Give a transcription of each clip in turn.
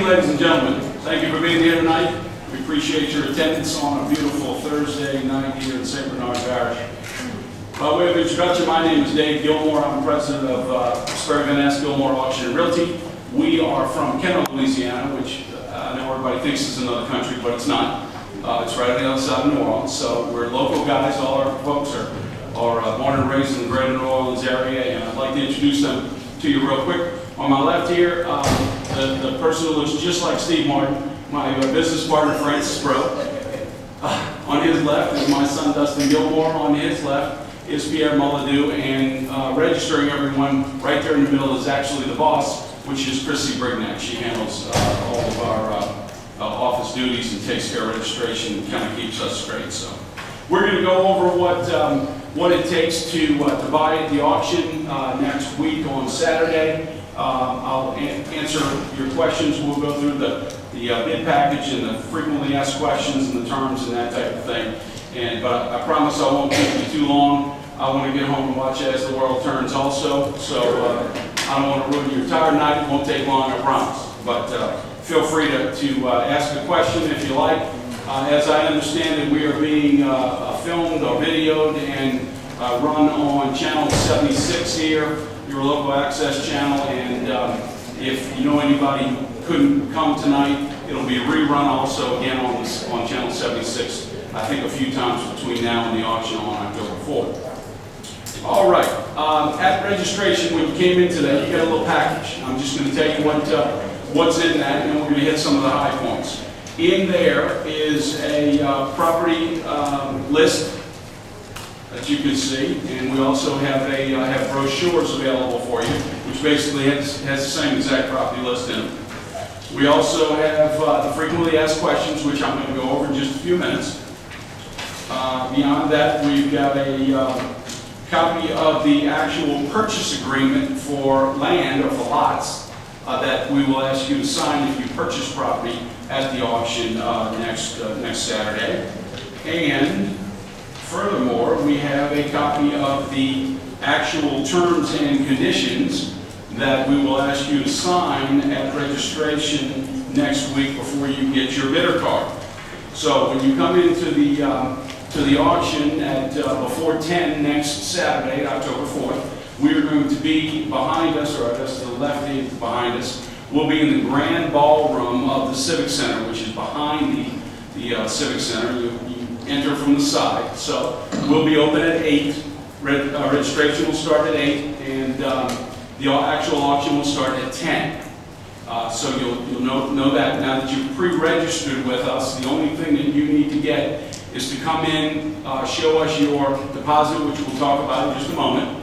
evening, ladies and gentlemen. Thank you for being here tonight. We appreciate your attendance on a beautiful Thursday night here in St. Bernard Parish. By way of introduction, my name is Dave Gilmore. I'm president of SVN Gilmore Auctioneer Realty. We are from Kenner, Louisiana, which I know everybody thinks is another country, but it's not. It's right on the other side of New Orleans. So we're local guys. All our folks are born and raised in the greater New Orleans area, and I'd like to introduce them to you real quick. On my left here, the person who looks just like Steve Martin, my business partner, Francis Bro. On his left is my son, Dustin Gilmore. On his left is Pierre Mulladoo, and registering everyone right there in the middle is actually the boss, which is Chrissy Brignac. She handles all of our office duties and takes care of registration and kind of keeps us straight. So we're going to go over what it takes to buy at the auction next week on Saturday. I'll answer your questions. We'll go through the bid package and the frequently asked questions and the terms and that type of thing. But I promise I won't keep you too long. I want to get home and watch As the World Turns also. So I don't want to ruin your entire night. It won't take long, I promise. But feel free to ask a question if you like. As I understand it, we are being filmed or videoed and run on channel 76 here, your local access channel, and if you know anybody who couldn't come tonight, it'll be rerun also again on channel 76, I think a few times between now and the auction on October 4th. All right, at registration, when you came in today, you got a little package. I'm just going to tell you what's in that, and we're going to hit some of the high points. In there is a property list that you can see, and we also have brochures available for you, which basically has the same exact property list in it. We also have the frequently asked questions, which I'm going to go over in just a few minutes. Beyond that, we've got a copy of the actual purchase agreement for land or for lots that we will ask you to sign if you purchase property at the auction next Saturday. And furthermore, we have a copy of the actual terms and conditions that we will ask you to sign at registration next week before you get your bidder card. So when you come into the auction at before 10 next Saturday, October 4th, we are going to be behind us, or I guess to the left behind us, we'll be in the grand ballroom of the Civic Center, which is behind the Civic Center. You enter from the side. So we'll be open at 8. Registration will start at 8, and the actual auction will start at 10. So you'll know that. Now that you've pre-registered with us, the only thing that you need to get is to come in, show us your deposit, which we'll talk about in just a moment,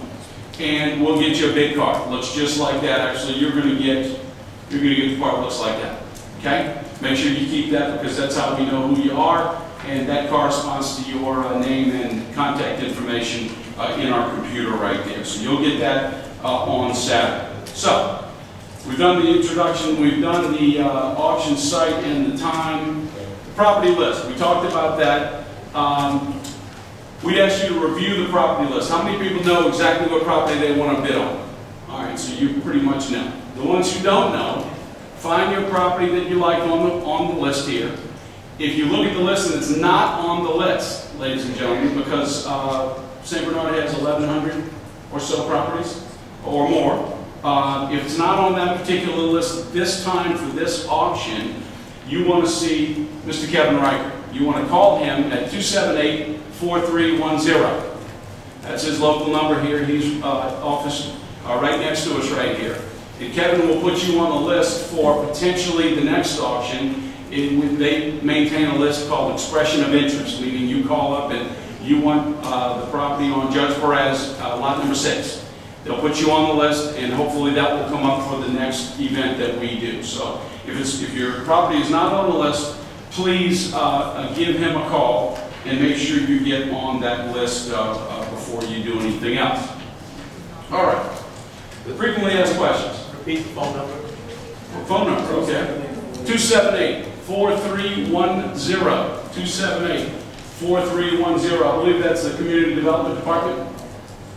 and we'll get you a bid card. It looks just like that. Actually, you're going to get the card that looks like that. Okay? Make sure you keep that, because that's how we know who you are, and that corresponds to your name and contact information in our computer right there. So you'll get that on Saturday. So we've done the introduction, we've done the auction site and the time. The property list, we talked about that. We asked you to review the property list. How many people know exactly what property they want to bid on? All right, so you pretty much know. The ones who don't know, find your property that you like on the list here. If you look at the list and it's not on the list, ladies and gentlemen, because St. Bernard has 1,100 or so properties or more, if it's not on that particular list this time for this auction, you want to see Mr. Kevin Riker. You want to call him at 278-4310. That's his local number here. He's office right next to us right here. And Kevin will put you on the list for potentially the next auction. They maintain a list called Expression of Interest, meaning you call up and you want the property on Judge Perez, lot number 6. They'll put you on the list, and hopefully that will come up for the next event that we do. So if your property is not on the list, please give him a call and make sure you get on that list before you do anything else. All right. The frequently asked questions. Repeat the phone number. Phone number, okay. 278-4310. 278-4310. I believe that's the Community Development Department.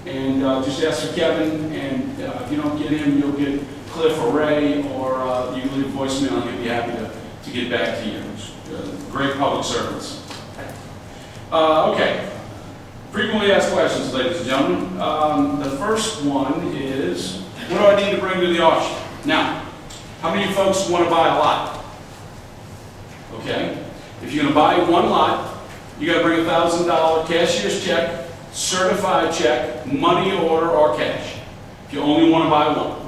And just ask for Kevin, and if you don't get him, you'll get Cliff or Ray, or you can leave a voicemail and he'll be happy to get back to you. Great public servants. Okay. Frequently asked questions, ladies and gentlemen. The first one is, what do I need to bring to the auction? Now, how many of you folks want to buy a lot? Okay. If you're going to buy one lot, you got to bring a $1,000 cashier's check, certified check, money order, or cash. If you only want to buy one.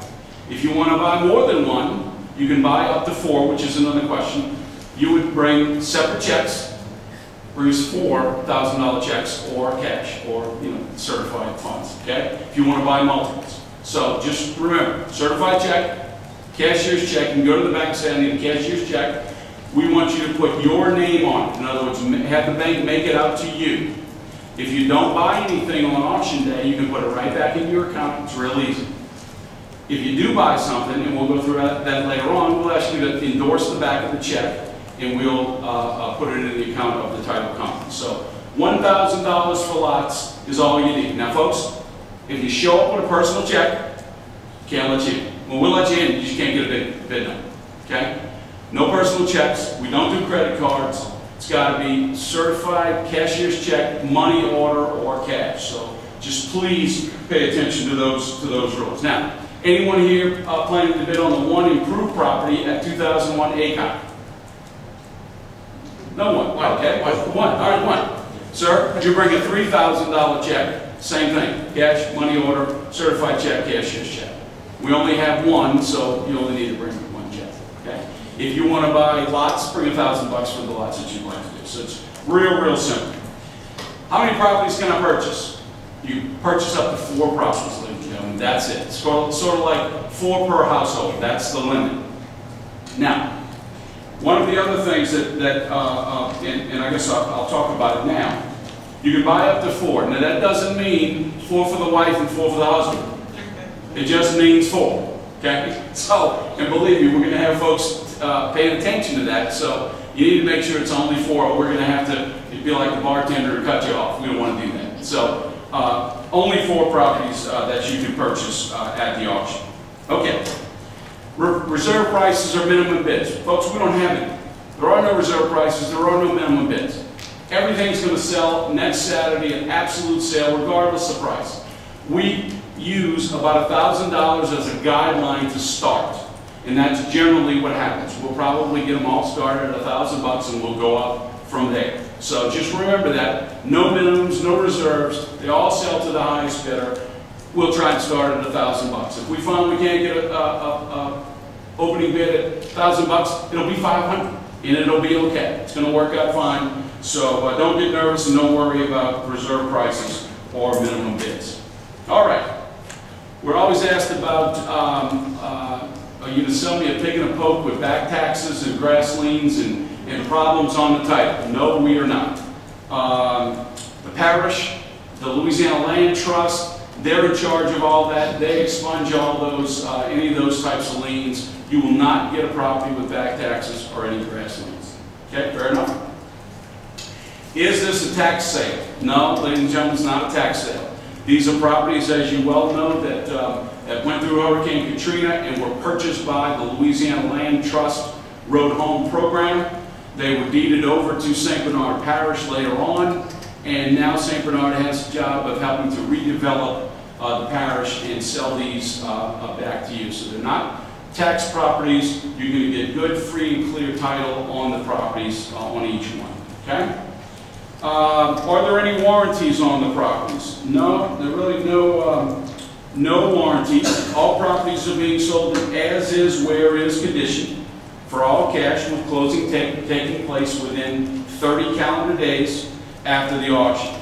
If you want to buy more than one, you can buy up to 4, which is another question. You would bring separate checks. Brings 4 $1,000 checks or cash or certified funds. Okay, if you want to buy multiples. So just remember, certified check, cashier's check. You can go to the bank and say, I need a cashier's check. We want you to put your name on it. In other words, have the bank make it out to you. If you don't buy anything on auction day, you can put it right back into your account. It's real easy. If you do buy something, and we'll go through that later on, we'll ask you to endorse the back of the check, and we'll put it in the account of the title company. So $1,000 for lots is all you need. Now folks, if you show up with a personal check, can't let you in. Well, we'll let you in, you just can't get a bid number. Okay? No personal checks, we don't do credit cards. It's got to be certified cashier's check, money order, or cash. So just please pay attention to those rules. Now, anyone here planning to bid on the one improved property at 2001 ACON? No one. Okay. One. All right, one. Sir, you bring a $3,000 check. Same thing. Cash, money order, certified check, cashier's check. We only have one, so you only need to bring one check. Okay. If you want to buy lots, bring $1,000 for the lots that you'd like to do. So it's real simple. How many properties can I purchase? You purchase up to 4 properties, ladies and gentlemen. That's it. It's sort of like 4 per household. That's the limit. Now, one of the other things and I guess I'll talk about it now, you can buy up to 4. Now that doesn't mean 4 for the wife and 4 for the husband. It just means 4. Okay? So, and believe me, we're going to have folks paying attention to that. So you need to make sure it's only 4, or we're going to have to be like the bartender and cut you off. We don't want to do that. So only 4 properties that you can purchase at the auction. Okay. Reserve prices are minimum bids. Folks, we don't have it. There are no reserve prices. There are no minimum bids. Everything's going to sell next Saturday at absolute sale, regardless of price. We use about $1,000 as a guideline to start, and that's generally what happens. We'll probably get them all started at $1,000, and we'll go up from there. So just remember that. No minimums, no reserves. They all sell to the highest bidder. We'll try and start at $1,000. If we find we can't get a opening bid at $1,000, it'll be $500, and it'll be okay. It's going to work out fine. So don't get nervous and don't worry about reserve prices or minimum bids. All right. We're always asked about, are you going to sell me a pig and a poke with back taxes and grass liens and problems on the title? No, we are not. The parish, the Louisiana Land Trust, they're in charge of all that. They expunge all those, any of those types of liens. You will not get a property with back taxes or any grass liens. Okay, fair enough? Is this a tax sale? No, ladies and gentlemen, it's not a tax sale. These are properties, as you well know, that went through Hurricane Katrina and were purchased by the Louisiana Land Trust Road Home Program. They were deeded over to St. Bernard Parish later on, and now St. Bernard has the job of helping to redevelop the parish and sell these back to you. So they're not tax properties. You're going to get good, free, and clear title on the properties on each one. Okay? Are there any warranties on the properties? No, there are really no warranties. All properties are being sold in as-is, where-is condition for all cash, with closing taking place within 30 calendar days after the auction.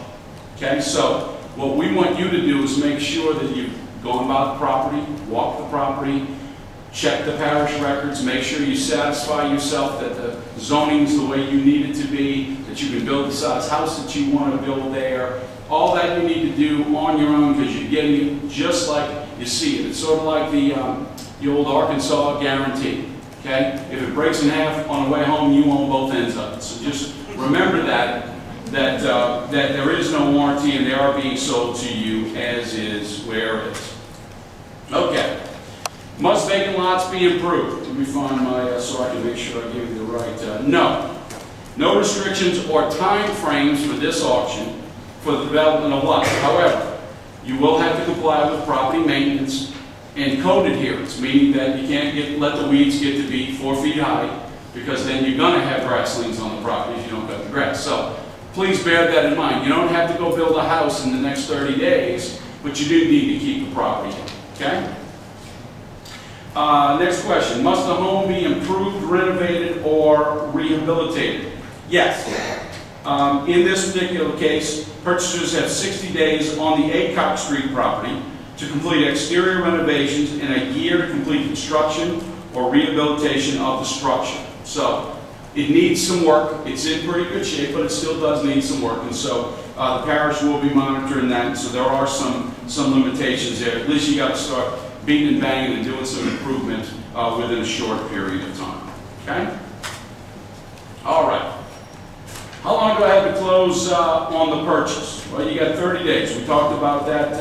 Okay, so what we want you to do is make sure that you've gone by the property, walked the property, check the parish records, make sure you satisfy yourself that the zoning is the way you need it to be, that you can build the size house that you want to build there. All that you need to do on your own, because you're getting it just like you see it. It's sort of like the old Arkansas guarantee. Okay? If it breaks in half on the way home, you own both ends of it. So just remember that there is no warranty, and they are being sold to you as is, where is. Okay. Must vacant lots be improved? Let me find my, so I can make sure I give you the right, no. No restrictions or time frames for this auction for the development of lots. However, you will have to comply with property maintenance and code adherence, meaning that you can't let the weeds get to be 4 feet high, because then you're going to have grass liens on the property if you don't cut the grass. So please bear that in mind. You don't have to go build a house in the next 30 days, but you do need to keep the property, okay? Next question, must the home be improved, renovated, or rehabilitated? Yes. In this particular case, purchasers have 60 days on the Aycock Street property to complete exterior renovations and a year to complete construction or rehabilitation of the structure. So it needs some work. It's in pretty good shape, but it still does need some work. And so the parish will be monitoring that. So there are some limitations there. At least you got to start beating and banging and doing some improvement within a short period of time. Okay? All right. How long do I have to close on the purchase? Well, you got 30 days. We talked about that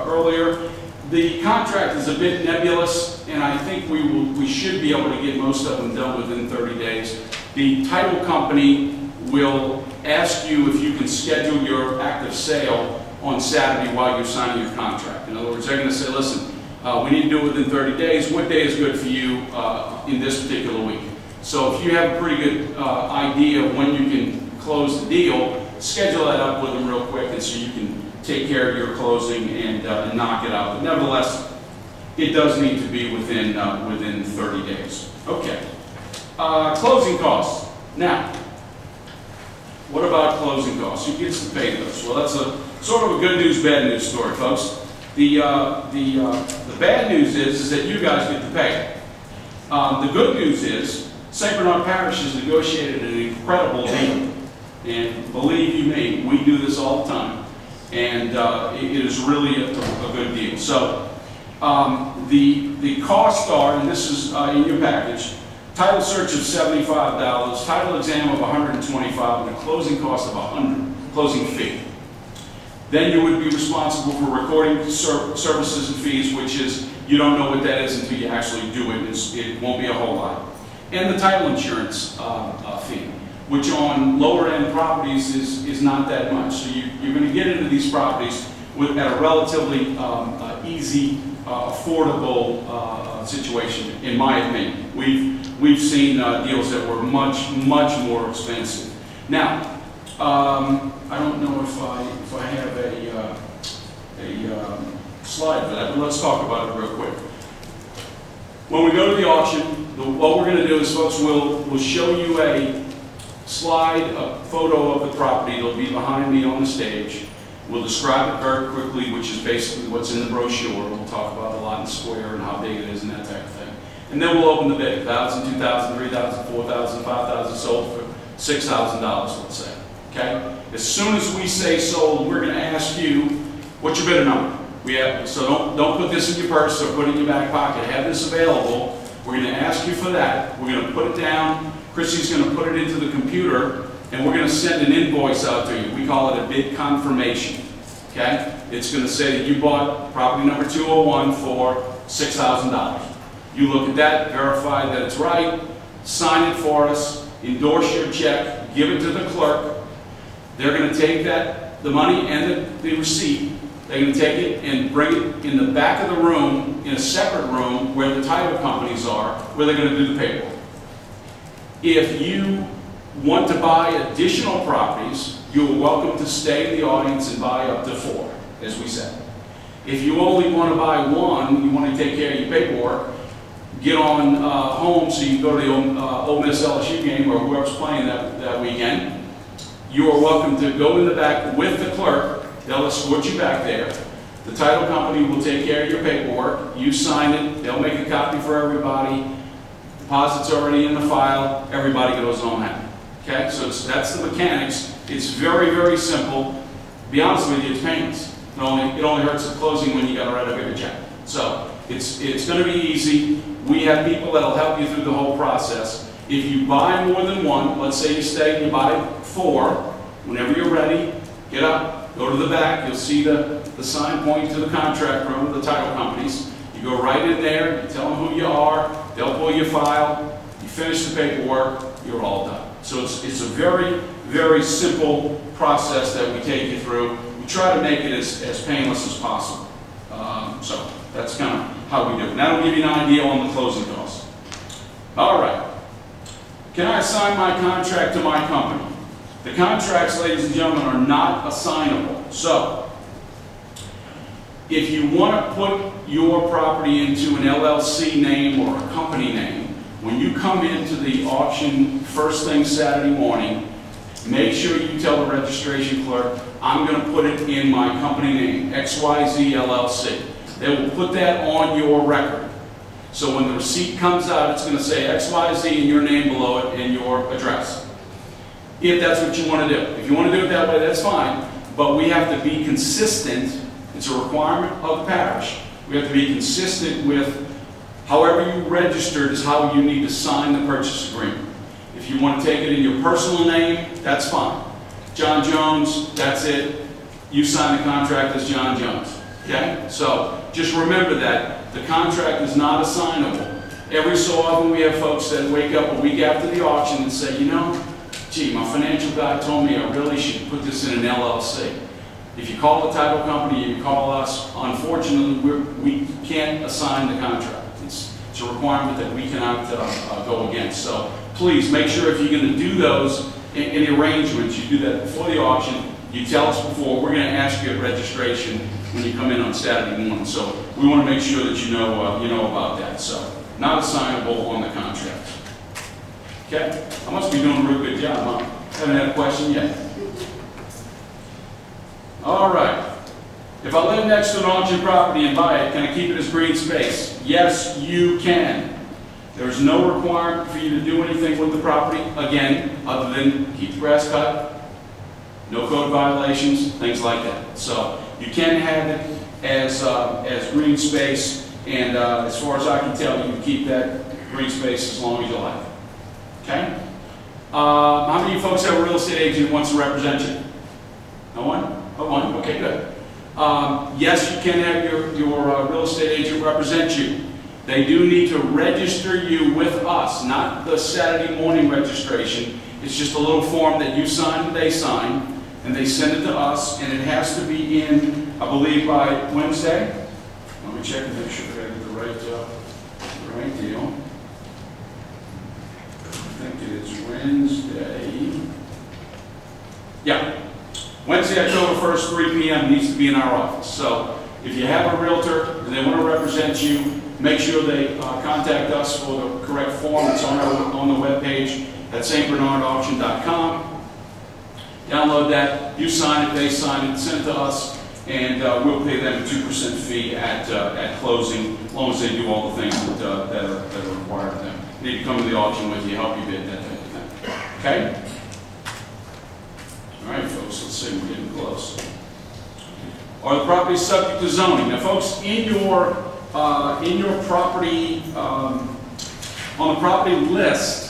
earlier. The contract is a bit nebulous, and I think we should be able to get most of them done within 30 days. The title company will ask you if you can schedule your active sale on Saturday while you're signing your contract. In other words, they're going to say, listen, we need to do it within 30 days. What day is good for you in this particular week? So if you have a pretty good idea of when you can close the deal, schedule that up with them real quick, and so you can take care of your closing and knock it out. But nevertheless, it does need to be within 30 days. Okay. Closing costs. Now, what about closing costs? Who gets to pay those? Well, that's a sort of a good news, bad news story, folks. The bad news is that you guys get to pay. The good news is St. Bernard Parish has negotiated an incredible deal. And believe you me, we do this all the time. And it is really a good deal. So the costs are, and this is in your package, title search of $75, title exam of $125, and a closing cost of $100, closing fee. Then you would be responsible for recording services and fees, which is, you don't know what that is until you actually do it. It won't be a whole lot. And the title insurance fee, which on lower end properties is not that much. So you're going to get into these properties at a relatively easy, affordable situation, in my opinion. We've seen deals that were much more expensive. Now, I don't know if I have a slide for that, but let's talk about it real quick. When we go to the auction, what we're going to do is, folks, we'll show you a slide, a photo of the property. It'll be behind me on the stage. We'll describe it very quickly, which is basically what's in the brochure. We'll talk about the lot and square and how big it is and that type of thing. And then we'll open the bid, $1,000, $2,000, $3,000, $4,000, $5,000, sold for $6,000, let's say. Okay? As soon as we say sold, we're going to ask you, what's your bidder number? So don't put this in your purse or put it in your back pocket. Have this available. We're going to ask you for that. We're going to put it down. Chrissy's going to put it into the computer, and we're going to send an invoice out to you. We call it a bid confirmation. Okay? It's going to say that you bought property number 201 for $6,000. You look at that, verify that it's right, sign it for us, endorse your check, give it to the clerk. They're going to take the money and the receipt. They're going to take it and bring it in the back of the room, in a separate room where the title companies are, where they're going to do the paperwork. If you want to buy additional properties, you're welcome to stay in the audience and buy up to 4, as we said. If you only want to buy 1, you want to take care of your paperwork, get on home so you can go to the Ole Miss LSU game or whoever's playing that weekend. You are welcome to go in the back with the clerk. They'll escort you back there. The title company will take care of your paperwork. You sign it. They'll make a copy for everybody. Deposit's already in the file. Everybody goes home happy. Okay? So that's the mechanics. It's very simple. To be honest with you, it's painless. It only hurts at closing when you got to write a bigger check. So it's going to be easy. We have people that'll help you through the whole process. If you buy more than 1, let's say you stay and you buy 4, whenever you're ready, get up, go to the back. You'll see the sign pointing to the contract room of the title companies. You go right in there, you tell them who you are, they'll pull your file, you finish the paperwork, you're all done. So it's a very, very simple process that we take you through. We try to make it as painless as possible. So that's kind of how we do it. And that'll give you an idea on the closing costs. All right. Can I assign my contract to my company? The contracts, ladies and gentlemen, are not assignable. So if you want to put your property into an LLC name or a company name, when you come into the auction first thing Saturday morning, make sure you tell the registration clerk, I'm going to put it in my company name, XYZ LLC. They will put that on your record. So when the receipt comes out, it's going to say XYZ and your name below it and your address. If that's what you want to do. If you want to do it that way, that's fine. But we have to be consistent. It's a requirement of the parish. We have to be consistent with however you registered is how you need to sign the purchase agreement. If you want to take it in your personal name, that's fine. John Jones, that's it. You sign the contract as John Jones. Okay? So just remember that. The contract is not assignable. Every so often we have folks that wake up a week after the auction and say, you know, gee, my financial guy told me I really should put this in an LLC. If you call the title company, you call us, unfortunately, we can't assign the contract. It's a requirement that we cannot go against. So please make sure if you're going to do those in arrangements, you do that before the auction. You tell us before. We're going to ask you at registration when you come in on Saturday morning. So we want to make sure that you know about that. So not assignable on the contract. Okay? I must be doing a real good job, huh? Haven't had a question yet. All right. If I live next to an auction property and buy it, can I keep it as green space? Yes, you can. There's no requirement for you to do anything with the property, again, other than keep the grass cut, no code violations, things like that. So you can have it as green space, and as far as I can tell, you can keep that green space as long as you like. Okay? How many of you folks have a real estate agent who wants to represent you? No one? Oh, one? Okay, good. Yes, you can have your real estate agent represent you. They do need to register you with us, not the Saturday morning registration. It's just a little form that you sign and they sign, and they send it to us, and it has to be in, I believe, by Wednesday. Let me check and make sure that I get the right deal. I think it's Wednesday. Yeah. Wednesday, October 1st, 3 p.m. needs to be in our office. So if you have a realtor and they want to represent you, make sure they contact us for the correct form. It's on the webpage at stbernardauction.com. Download that, you sign it, they sign it, send it to us, and we'll pay them a 2% fee at closing, as long as they do all the things that are required of them. They need to come to the auction with you, help you bid, that type of thing. Okay? All right, folks, let's see, we're getting close. Are the properties subject to zoning? Now, folks, in your property, on the property list,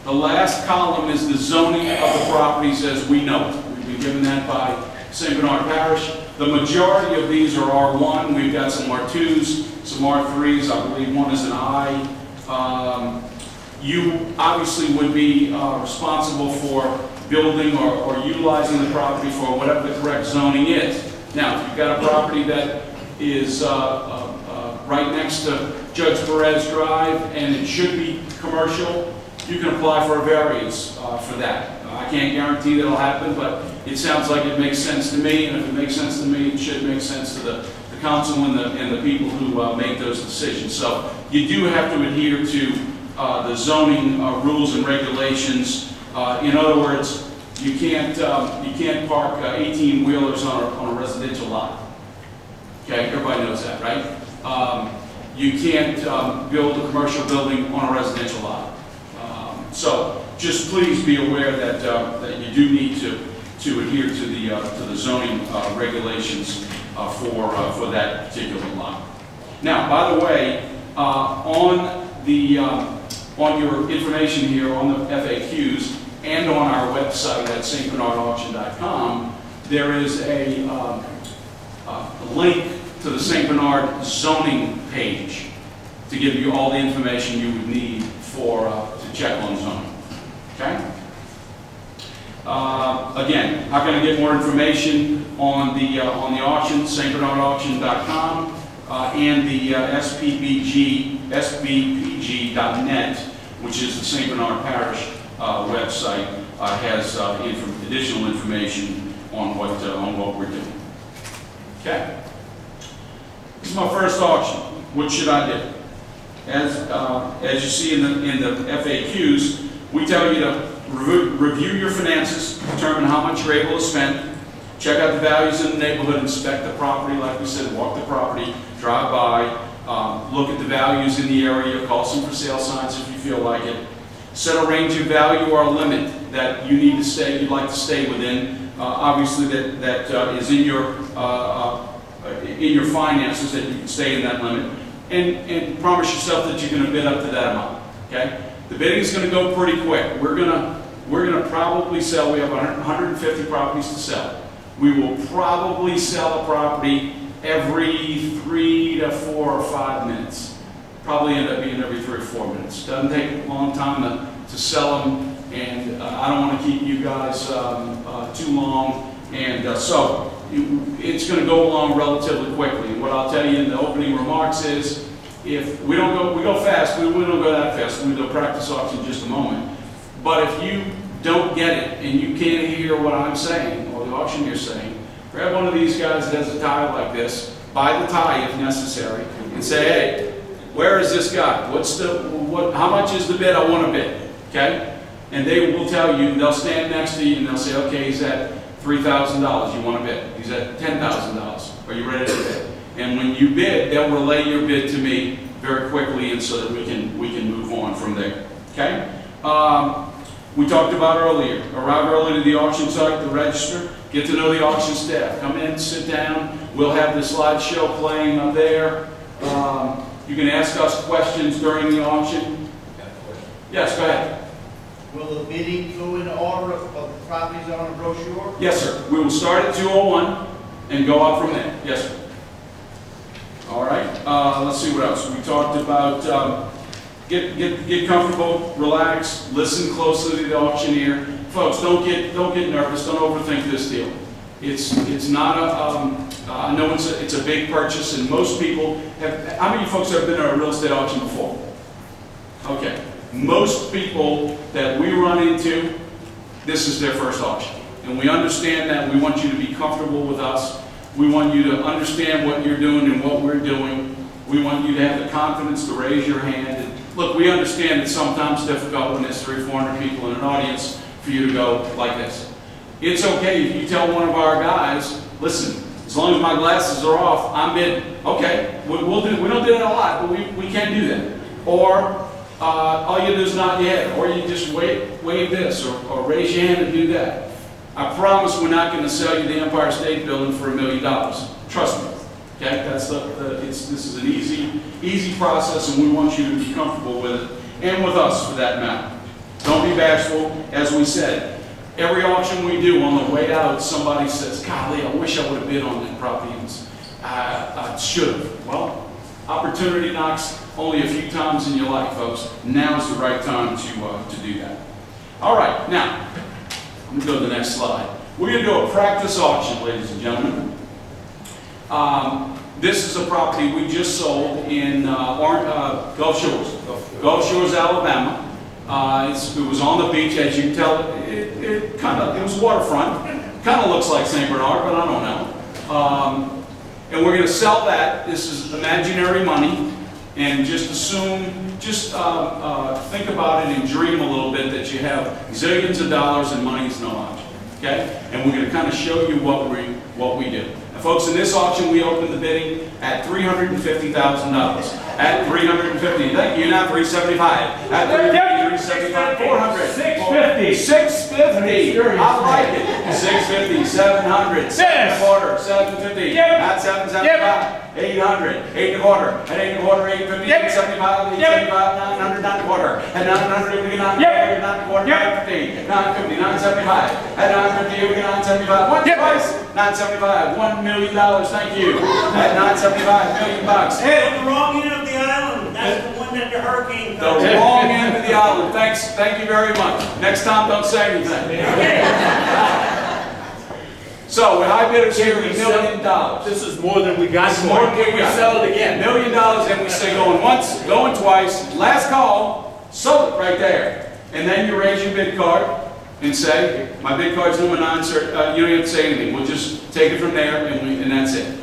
the last column is the zoning of the properties as we know it. We've been given that by St. Bernard Parish. The majority of these are R1. We've got some R2s, some R3s. I believe one is an I. You obviously would be responsible for building or utilizing the property for whatever the correct zoning is. Now, if you've got a property that is right next to Judge Perez Drive and it should be commercial, you can apply for a variance for that. I can't guarantee that'll happen, but it sounds like it makes sense to me, and if it makes sense to me, it should make sense to the council and the people who make those decisions. So you do have to adhere to the zoning rules and regulations. In other words, you can't park 18-wheelers on a residential lot. Okay, everybody knows that, right? You can't build a commercial building on a residential lot. So just please be aware that you do need to adhere to the zoning regulations for that particular lot. Now, by the way, on your information here on the FAQs and on our website at stbernardauction.com, there is a link to the St. Bernard zoning page to give you all the information you would need for to check on zoning. Okay? Again, how can I get more information on the auction? stbernardauction.com and the SBPG.net, which is the St. Bernard Parish website, has additional information on what we're doing. Okay. This is my first auction. What should I do? As you see in the FAQs, we tell you to review your finances, determine how much you're able to spend, check out the values in the neighborhood, inspect the property, like we said, walk the property, drive by, look at the values in the area, call some for sale signs if you feel like it. Set a range of value or a limit that you need to stay, you'd like to stay within. Obviously, that is in your finances, that you can stay in that limit, and promise yourself that you're going to bid up to that amount. Okay. The bidding is going to go pretty quick. We're gonna probably sell. We have 150 properties to sell. We will probably sell a property every 3 to 4 or 5 minutes. Probably end up being every 3 or 4 minutes. Doesn't take a long time to sell them, and I don't want to keep you guys too long. And so it's going to go along relatively quickly. And what I'll tell you in the opening remarks is, if we go fast, we don't go that fast. We'll do a practice auction in just a moment. But if you don't get it and you can't hear what I'm saying or the auctioneer's saying, grab one of these guys that has a tie like this, buy the tie if necessary, and say, hey, where is this guy? How much is the bid I want to bid? Okay? And they will tell you, they'll stand next to you and they'll say, okay, he's at $3,000, you want to bid. He's at $10,000, are you ready to bid? And when you bid, they'll relay your bid to me very quickly, and so that we can move on from there. Okay? We talked about earlier. Arrive early to the auction site to register. Get to know the auction staff. Come in, sit down. We'll have the slideshow playing up there. You can ask us questions during the auction. Yes, go ahead. Will the bidding go in order of the properties on the brochure? Yes, sir. We will start at 201 and go up from there. Yes, sir. All right. Let's see what else. We talked about get comfortable, relax, listen closely to the auctioneer. Folks, don't get nervous. Don't overthink this deal. It's not I know it's a big purchase, and most people have. How many folks have been to a real estate auction before? Okay. Most people that we run into, this is their first auction. And we understand that. We want you to be comfortable with us. We want you to understand what you're doing and what we're doing. We want you to have the confidence to raise your hand. And look, we understand it's sometimes difficult when there's 300 or 400 people in an audience for you to go like this. It's okay if you tell one of our guys, listen, as long as my glasses are off, I'm bidding. Okay, we don't do that a lot, but we can do that. Or all you do is nod your head, or you just wave this, or raise your hand and do that. I promise we're not going to sell you the Empire State Building for $1 million. Trust me. Okay, this is an easy process, and we want you to be comfortable with it, and with us for that matter. Don't be bashful. As we said, every auction we do, on the way out, somebody says, golly, I wish I would have bid on that property. I should have. Well, opportunity knocks only a few times in your life, folks. Now's the right time to do that. All right, now, I'm going to go to the next slide. We're going to do a practice auction, ladies and gentlemen. This is a property we just sold in Gulf Shores, Alabama. It was on the beach, as you can tell. It was waterfront. Kind of looks like St. Bernard, but I don't know. And we're going to sell that. This is imaginary money, and just think about it and dream a little bit that you have zillions of dollars and money is no object. Okay? And we're going to kind of show you what we do. Now, folks, in this auction, we opened the bidding at $350,000. At $350,000, thank you, not $375,000. At $375,000, $400,000, $650,000. $650,000. I like it. 650, 700, 725, 750, not 775, 800, 8 and a quarter, and 8 and a quarter, 850, 875, 875, 900, 9 and a quarter, and 900, we get 9 and a quarter, 950, 950, 975, and 950, we get 975, one price, 975, $1 million, thank you, at 975 million bucks. Hey, on the wrong end of the island, that's the one that the hurricane The wrong end of the island. Thanks. Thank you very much. Next time, don't say anything. So, with high bidders here, $1 million. This is more than we got. More than we got. Sell it again. $1 million, and we say going once, going twice. Last call, sold it right there. And then you raise your bid card and say, my bid card's number 9, sir. You don't have to say anything. We'll just take it from there, and that's it.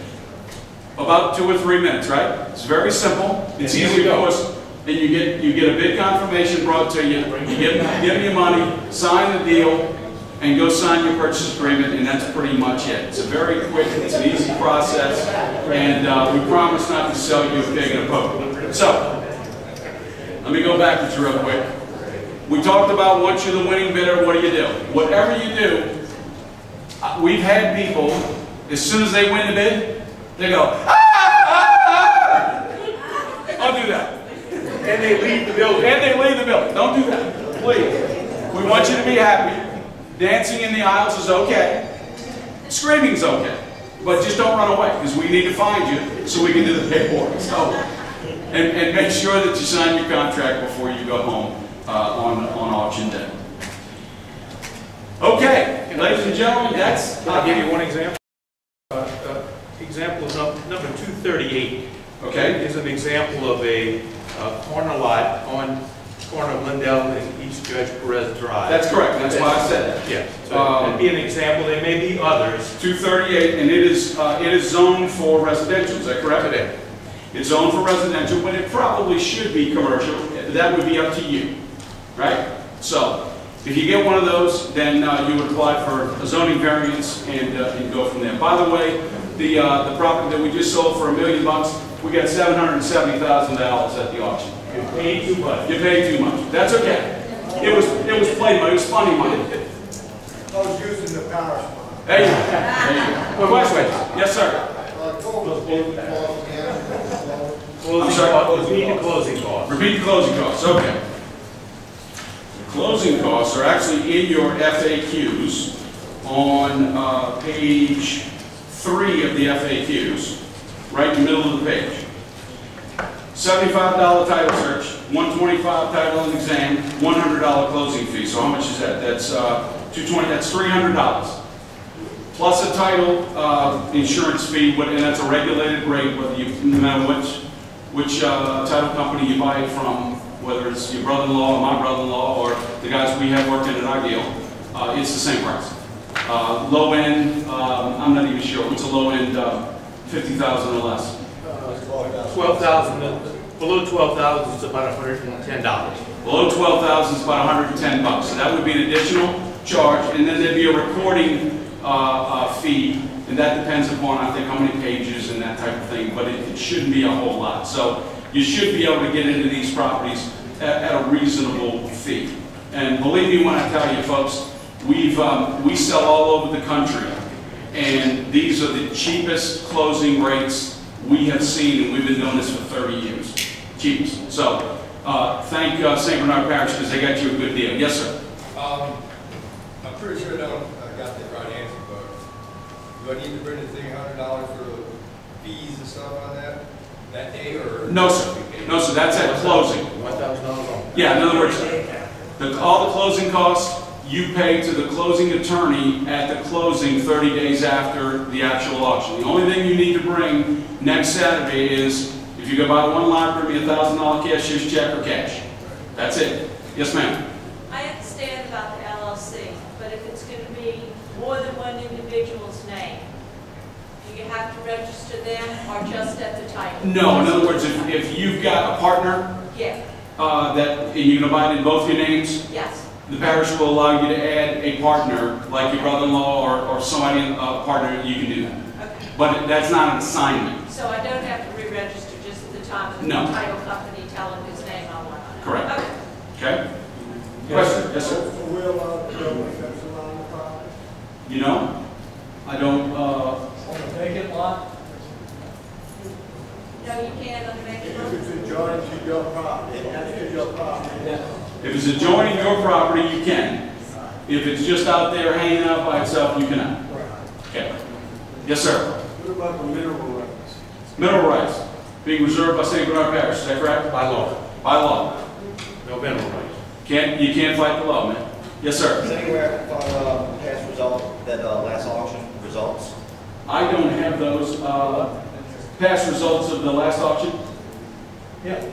About 2 or 3 minutes, right? It's very simple. It's easy, of course. And you get a bid confirmation brought to you. You give them your money, sign the deal, and go sign your purchase agreement, and that's pretty much it. It's a very quick, it's an easy process, and we promise not to sell you a pig in a poke. So, let me go backwards real quick. We talked about once you're the winning bidder, what do you do? Whatever you do, we've had people, as soon as they win the bid, they go, ah, ah, ah. I'll do that. And they leave the building. And they leave the building. Don't do that, please. We want you to be happy. Dancing in the aisles is okay. Screaming is okay. But just don't run away, because we need to find you so we can do the paperwork. So, and make sure that you sign your contract before you go home on auction day. Okay, ladies and gentlemen, that's... I'll give you one example. Example number 238. Okay. Is an example of a corner lot on corner of Lindell and East Judge Perez Drive. That's correct. That's why I said that. Yeah. So it'd be an example. There may be others. 238, and it is zoned for residential. Is that correct? Today. It's zoned for residential, but it probably should be commercial. That would be up to you, right? So, if you get one of those, then you would apply for a zoning variance and go from there. By the way, the property that we just sold for $1 million, we got $770,000 at the auction. You paid too much. You paid too much. That's okay. It was play money. It was funny money. I was using the power supply. There you go. There you go. Question? Yes, sir. Repeat the closing costs. Repeat the closing costs. Okay. The closing costs are actually in your FAQs on page 3 of the FAQs, right in the middle of the page. $75 title search, $125 title and exam, $100 closing fee. So how much is that? That's $220. That's $300. Plus a title insurance fee, and that's a regulated rate, whether you, no matter which title company you buy it from, whether it's your brother-in-law or my brother-in-law or the guys we have working at our deal, it's the same price. Low end, I'm not even sure. What's a low end? 50,000 or less. 12,000. Below 12,000 is about $110. Below 12,000 is about $110. So that would be an additional charge, and then there'd be a recording fee, and that depends upon, I think, how many pages and that type of thing. But it shouldn't be a whole lot. So you should be able to get into these properties at a reasonable fee. And believe me when I tell you, folks, we sell all over the country, and these are the cheapest closing rates we have seen, and we've been doing this for 30 years. Cheapest. So thank St. Bernard Parish because they got you a good deal. Yes, sir. I'm pretty sure I got the right answer, but do I need to bring the $300 for the fees and stuff on that day, or? No, sir. No, sir. That's at closing. $1,000. Yeah. In other words, all the closing costs you pay to the closing attorney at the closing 30 days after the actual auction. The only thing you need to bring next Saturday is, if you go buy one lot, bring me $1,000 cashier's check or cash. That's it. Yes, ma'am. I understand about the LLC, but if it's going to be more than one individual's name, do you have to register them or just at the title? No. In other words, if you've got a partner, Yeah. and you're going to buy it in both your names, Yes. the parish will allow you to add a partner, like your brother-in-law or somebody, a partner, you can do that. Okay. But that's not an assignment. So I don't have to re-register just at the time of the No. title company telling whose name I want on it? Correct. Okay. Okay? Question? Yes, sir. So we're allowed to build a fence around the property? You know? I don't, On a vacant lot, No, you can't on the vacant lot. If it's adjoining to your property, that's to your property. if it's adjoining your property, you can. If it's just out there hanging out by itself, you cannot. Okay. Yes, sir. What about the mineral rights? Mineral rights being reserved by St. Bernard Parish, is that correct? By law, By law. no mineral rights. You can't fight the law, man. Yes, sir. Is anywhere on past result, that last auction results? I don't have those past results of the last auction. yeah.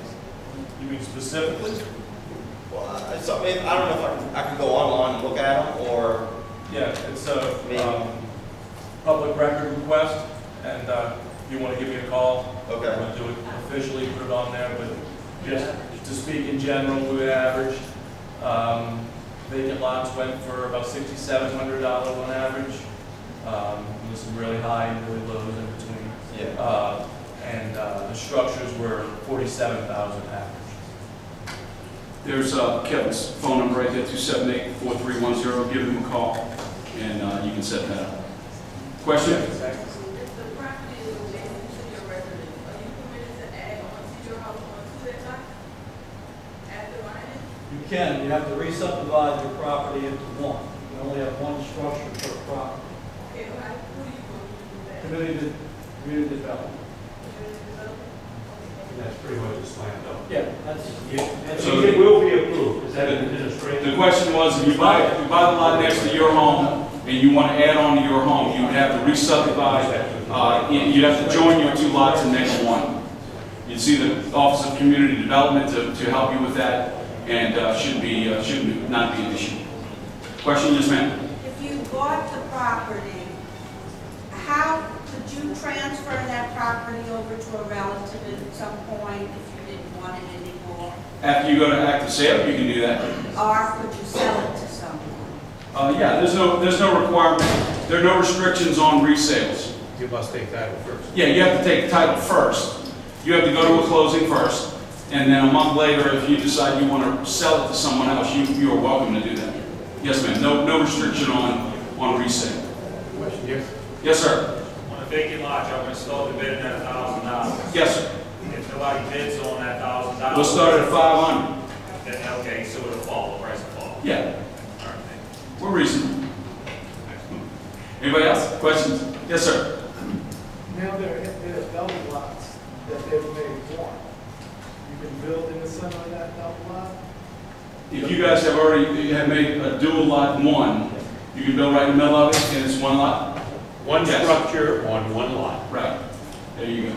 You mean specifically? Well, I don't know if I can go online and look at them, or Yeah, it's a public record request, and you want to give me a call. Okay. I'm going to do it officially, put it on there, but just to speak in general, we average, vacant lots went for about $6,700 on average. With some really high and really lows in between. yeah. And the structures were $47,000 average. There's Kevin's phone number right there, 278-4310. Give him a call, and you can set that up. Question? If the property is adjacent to your residence, are you permitted to add on to your house onto that lot? After buying it? You can, you have to re-subdivide your property into one. You only have one structure per property. Okay, well, who do you go to do that? Community development. Community development? And that's pretty much a slam dunk. Yeah, that's, So It will be approved, is that administrative? the question was, if you buy the lot next to your home, and you want to add on to your home, you would have to re-subdivide. You'd have to join your two lots and make one. You'd see the Office of Community Development to help you with that, and should not be an issue. Question, yes, ma'am. If you bought the property, how could you transfer that property over to a relative at some point if you didn't want it anymore? After you go to active sale, you can do that. Or could you sell it to someone? Yeah, there's no requirement. There are no restrictions on resales. You must take title first. Yeah, you have to take the title first. You have to go to a closing first, and then a month later, if you decide you want to sell it to someone else, you are welcome to do that. Yes, ma'am. No restriction on resale. Question, yes? Yes, sir. On a vacant lot, y'all gonna start the bid at $1,000. Yes, sir. If nobody bids on that $1,000. We'll start at 500. Then, okay, so it'll fall, the price will fall. Yeah, All right, thank you. we're reasonable. Anybody else? Questions? Yes, sir. Now there are double lots that they've made one. You can build in the center of that double lot? If you guys have made a dual lot one, you can build right in the middle of it, and it's one lot? One Yes. structure on one lot. Right. There you go.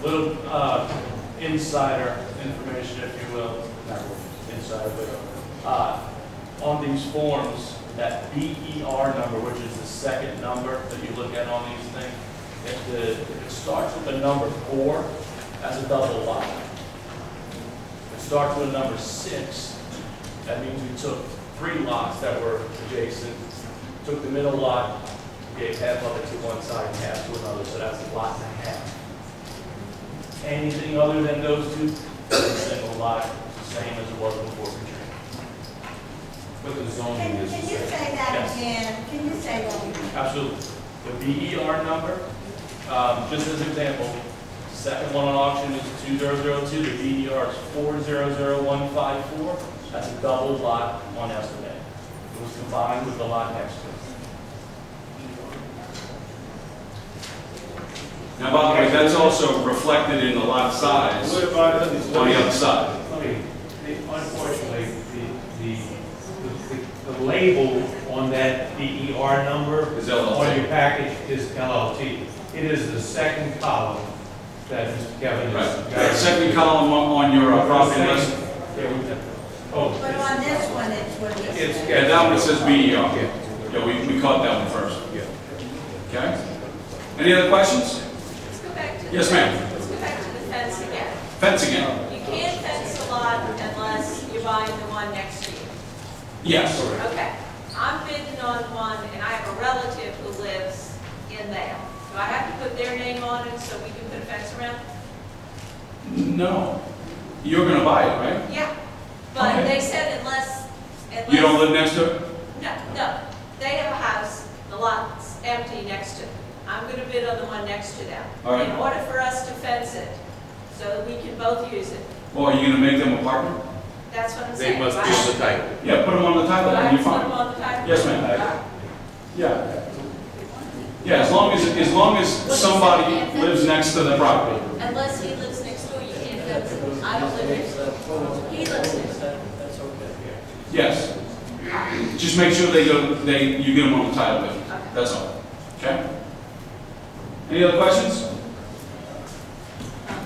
Little insider information, if you will, not really insider, but on these forms, that BER number, which is the second number that you look at on these things, if it starts with the number 4, that's a double lot. If it starts with a number 6, that means we took 3 lots that were adjacent, took the middle lot, gave half of it to one side and half to another, so that's a lot and a half. Anything other than those two, is a single lot, same as it was before we changed. But the zoning Can is the you same. say that Yes. again? Can you say that again? Absolutely. The BER number, just as an example, second one on auction is 2002, the BER is 400154. That's a double lot on estimate. It was combined with the lot next to it. Now, by the way, that's also reflected in the lot size What about on the other side. Okay, unfortunately, the label on that BER number Is LLT. on your package is LLT. It is the second column that Mr. Kevin Right. is. Second column on your property list. Yeah, oh, But on this one, it's what it it's. says. Yeah, that one says BER. Yeah. Yeah, we caught that one first. Yeah. Okay? Any other questions? Let's go back to. Yes, ma'am. Let's go back to the fence again. Fence again? You can't fence a lot unless you're buying the one next to you. Yes. Okay, I'm bidding on one, and I have a relative who lives in there. Do I have to put their name on it so we can put a fence around? No. You're gonna buy it, right? Yeah, but Okay. they said unless. You don't live next to it? No, they have a lot's empty next to, I'm gonna bid on the one next to them. All right. In order for us to fence it, so that we can both use it. Well, are you gonna make them a partner? That's what I'm They saying. must be right? on the title. Yeah, put them on the title Do I and have you're to put them fine. on the title? Yes, ma'am. Alright. Yeah. Yeah, as long as somebody lives next to the property. Unless he lives next door, you can't fence it. I don't live next door. He lives next door. That's okay. Yes. Just make sure you get them on the title. That's all. Okay? Any other questions?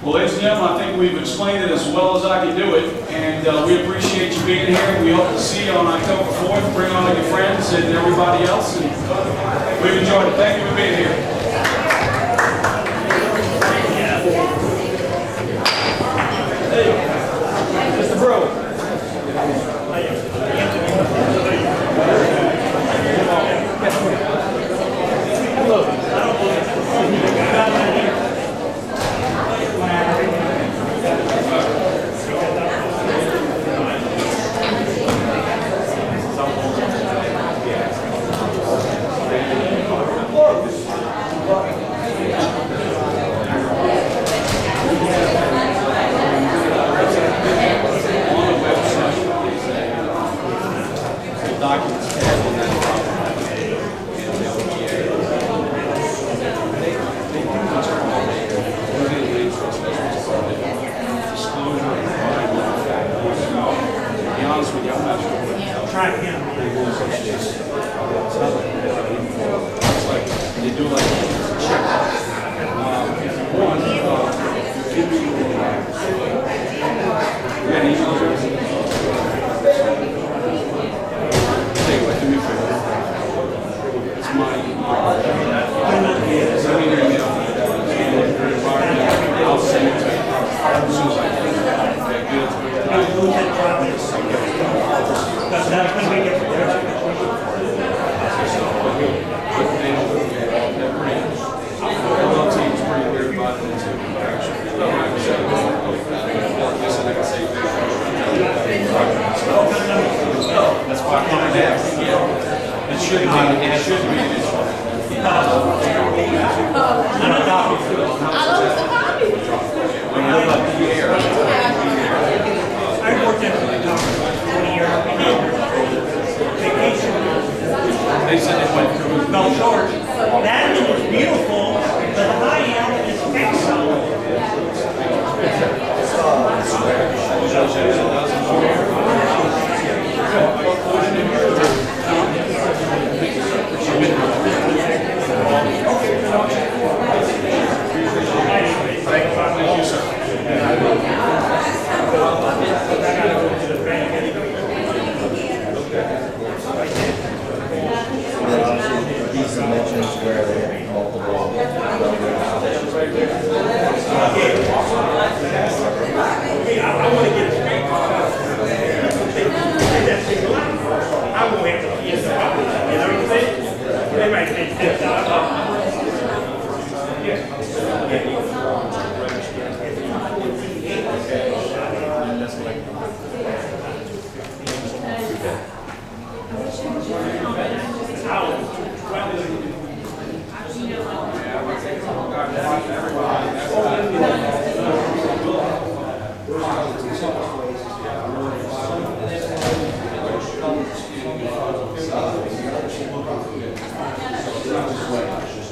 Well, ladies and gentlemen, I think we've explained it as well as I can do it, and we appreciate you being here. We hope to see you on October 4th. Bring on your friends and everybody else, and we've enjoyed it. Thank you for being here. Hey, Mr. Brewer.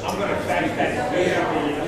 I'm going to fact that.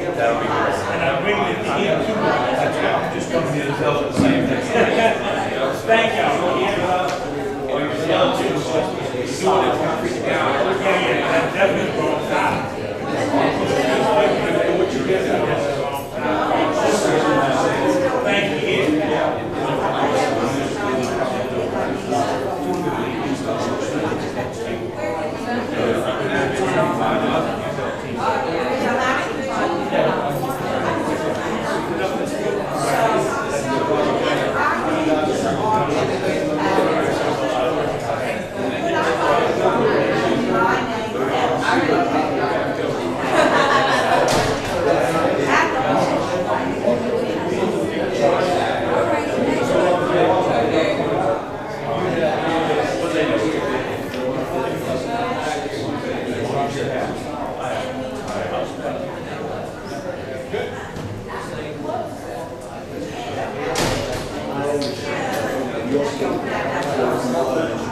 don't have that.